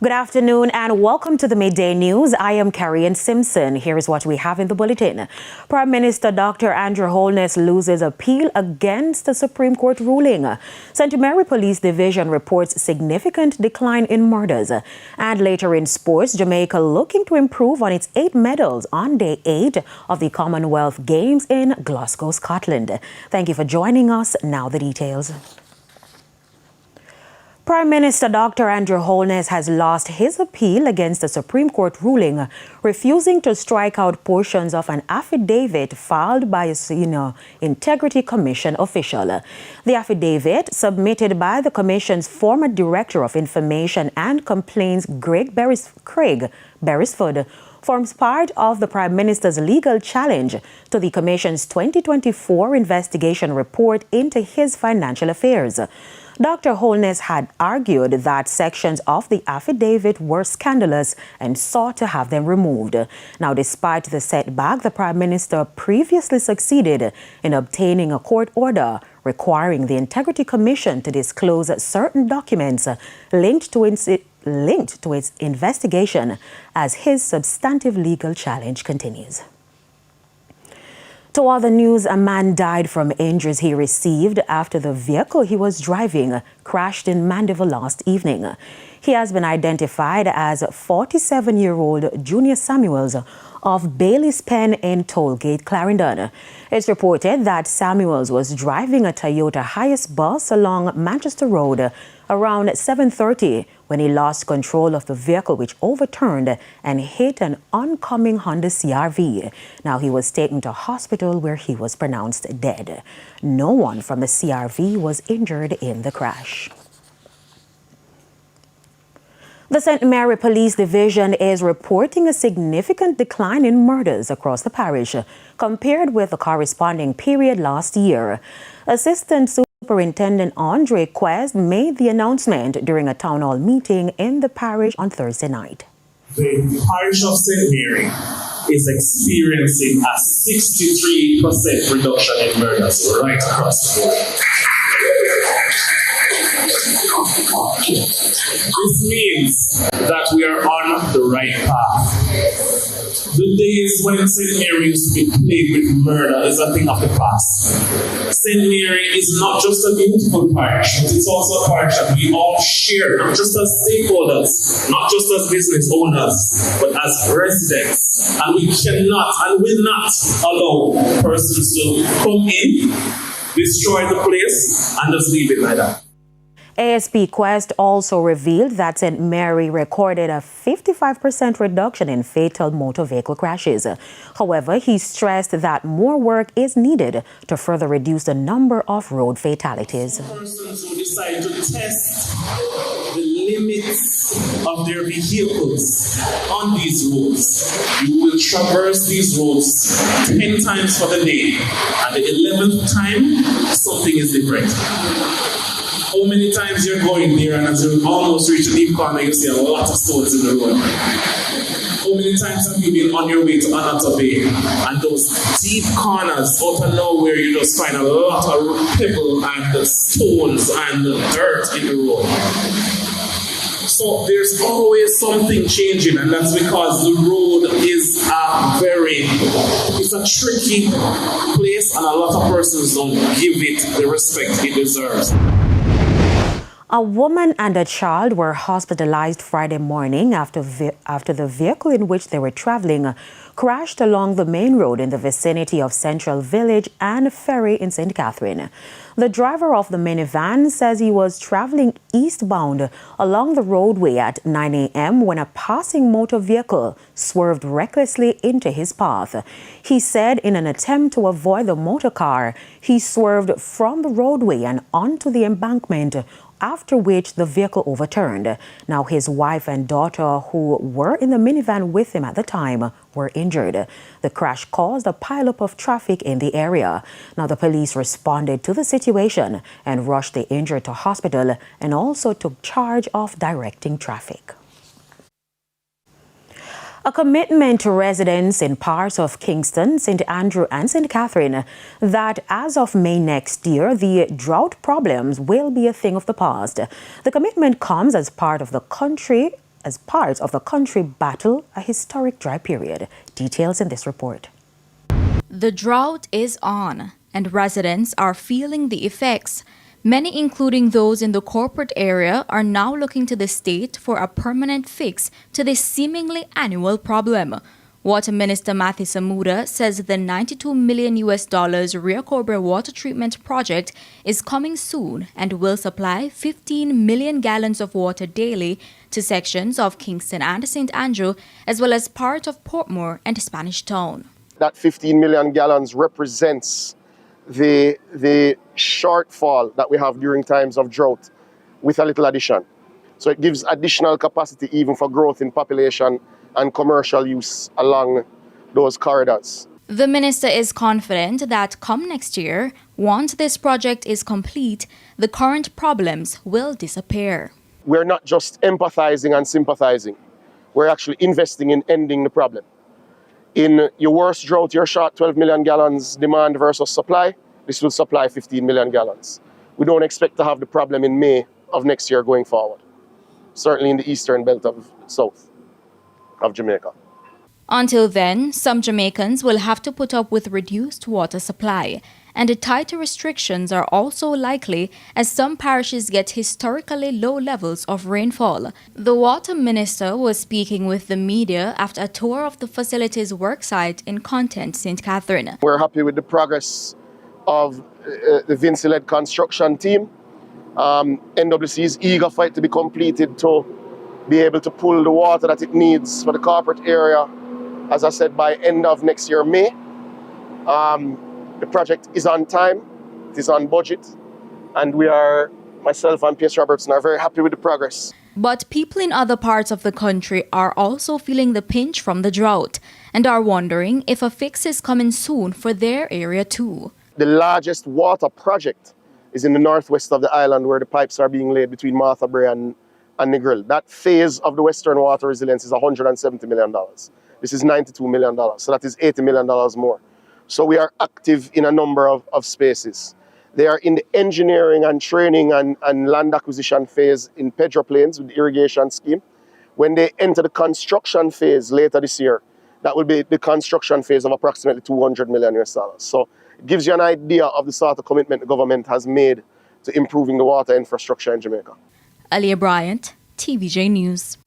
Good afternoon and welcome to the Midday News. I am Carrie Simpson. Here is what we have in the bulletin. Prime Minister Dr. Andrew Holness loses appeal against the Supreme Court ruling. St. Mary Police Division reports significant decline in murders. And later in sports, Jamaica looking to improve on its 8 medals on day 8 of the Commonwealth Games in Glasgow, Scotland. Thank you for joining us. Now the details. Prime Minister Dr. Andrew Holness has lost his appeal against the Supreme Court ruling, refusing to strike out portions of an affidavit filed by a senior Integrity Commission official. The affidavit, submitted by the Commission's former Director of Information and Complaints, Craig Beresford, forms part of the Prime Minister's legal challenge to the Commission's 2024 investigation report into his financial affairs. Dr. Holness had argued that sections of the affidavit were scandalous and sought to have them removed. Now, despite the setback, the Prime Minister previously succeeded in obtaining a court order requiring the Integrity Commission to disclose certain documents linked to its investigation as his substantive legal challenge continues. To other news, a man died from injuries he received after the vehicle he was driving crashed in Mandeville last evening. He has been identified as 47-year-old Junior Samuels of Bailey's Pen in Tollgate, Clarendon. It's reported that Samuels was driving a Toyota Hiace bus along Manchester Road around 7:30 when he lost control of the vehicle, which overturned and hit an oncoming Honda CR-V. Now, he was taken to hospital where he was pronounced dead. No one from the CR-V was injured in the crash. The St. Mary Police Division is reporting a significant decline in murders across the parish compared with the corresponding period last year. Assistant Superintendent Andre Quest made the announcement during a town hall meeting in the parish on Thursday night. The parish of St. Mary is experiencing a 63% reduction in murders right across the board. This means that we are on the right path. The days when St. Mary used to be plagued with murder is a thing of the past. St. Mary is not just a beautiful parish, but it's also a parish that we all share, not just as stakeholders, not just as business owners, but as residents. And we cannot and will not allow persons to come in, destroy the place, and just leave it like that. ASP Quest also revealed that St. Mary recorded a 55% reduction in fatal motor vehicle crashes. However, he stressed that more work is needed to further reduce the number of road fatalities. Persons who decide to test the limits of their vehicles on these roads, you will traverse these roads 10 times for the day, and the 11th time, something is different. How many times you're going there and as you almost reach a deep corner, you see a lot of stones in the road? How many times have you been on your way to Anata Bay and those deep corners out of nowhere you just find a lot of pebble and the stones and the dirt in the road? So there's always something changing, and that's because the road is it's a tricky place, and a lot of persons don't give it the respect it deserves. A woman and a child were hospitalized Friday morning after the vehicle in which they were traveling crashed along the main road in the vicinity of Central Village and Ferry in St. Catherine. The driver of the minivan says he was traveling eastbound along the roadway at 9 a.m. when a passing motor vehicle swerved recklessly into his path. He said in an attempt to avoid the motor car, he swerved from the roadway and onto the embankment, after which the vehicle overturned. Now, his wife and daughter, who were in the minivan with him at the time, were injured. The crash caused a pileup of traffic in the area. Now, the police responded to the situation and rushed the injured to hospital and also took charge of directing traffic. A commitment to residents in parts of Kingston, St. Andrew and St. Catherine that as of May next year, the drought problems will be a thing of the past. The commitment comes as part of the country as part of the country battle a historic dry period. Details in this report. The drought is on, and residents are feeling the effects. Many, including those in the corporate area, are now looking to the state for a permanent fix to this seemingly annual problem. Water Minister Matthew Samuda says the $92 million Rio Cobre water treatment project is coming soon and will supply 15 million gallons of water daily to sections of Kingston and St. Andrew, as well as part of Portmore and Spanish Town. That 15 million gallons represents the shortfall that we have during times of drought with a little addition. So it gives additional capacity even for growth in population and commercial use along those corridors. The minister is confident that come next year, once this project is complete, the current problems will disappear. We're not just empathizing and sympathizing. We're actually investing in ending the problem. In your worst drought, you're short 12 million gallons demand versus supply. This will supply 15 million gallons. We don't expect to have the problem in May of next year going forward, certainly in the eastern belt of south of Jamaica. Until then, some Jamaicans will have to put up with reduced water supply, and tighter restrictions are also likely as some parishes get historically low levels of rainfall. The water minister was speaking with the media after a tour of the facility's worksite in Content, St. Catherine. We're happy with the progress of the Vinci-led construction team. NWC is eager for it to be completed to be able to pull the water that it needs for the corporate area, as I said, by end of next year, May. The project is on time, it is on budget, and myself and P.S. Robertson are very happy with the progress. But people in other parts of the country are also feeling the pinch from the drought and are wondering if a fix is coming soon for their area too. The largest water project is in the northwest of the island, where the pipes are being laid between Martha Brae and Negril. That phase of the Western Water Resilience is $170 million. This is $92 million, so that is $80 million more. So we are active in a number of spaces. They are in the engineering and training and land acquisition phase in Pedro Plains with the irrigation scheme. When they enter the construction phase later this year, that will be the construction phase of approximately $200 million. So it gives you an idea of the sort of commitment the government has made to improving the water infrastructure in Jamaica. Aliyah Bryant, TVJ News.